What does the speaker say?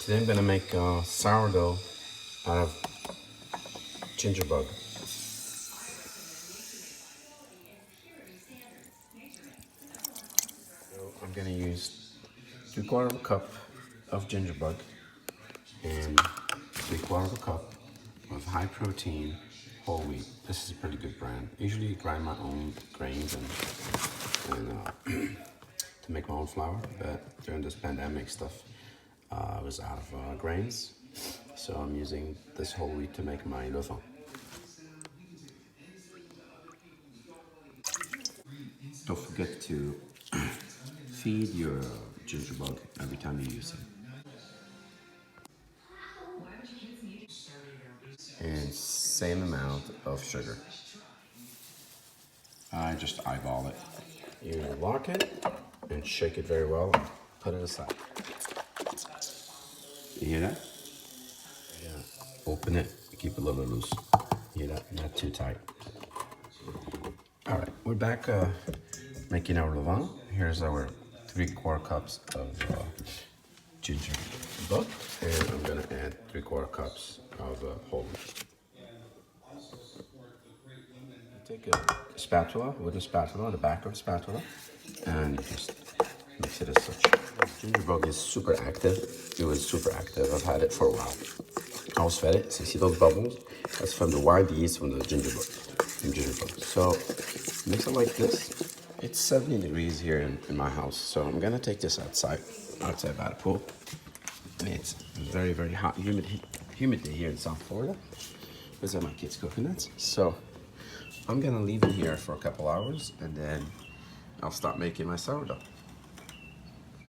Today I'm gonna make sourdough out of ginger bug. So I'm gonna use 3/4 cup of ginger bug and 3/4 cup of high protein whole wheat. This is a pretty good brand. I usually grind my own grains and to make my own flour, but during this pandemic stuff, I was out of grains, so I'm using this whole wheat to make my levain. Don't forget to feed your ginger bug every time you use it. And same amount of sugar. I just eyeball it. You lock it and shake it very well and put it aside. You hear that? Yeah. Open it, keep it a little bit loose. You hear that? Not too tight. All right, we're back making our levain. Here's our 3/4 cups of ginger bug, and I'm gonna add 3/4 cups of whole wheat. Take a spatula, wooden spatula, the back of a spatula, and just mix it as such. Ginger bug is super active. It was super active. I've had it for a while. I always fed it. So you see those bubbles? That's from the wild yeast from the ginger bug. So mix it like this. It's 70 degrees here in my house, so I'm gonna take this outside by the pool. And it's very, very hot, humid here in South Florida. These are my kids' coconuts. So I'm gonna leave it here for a couple hours, and then I'll start making my sourdough.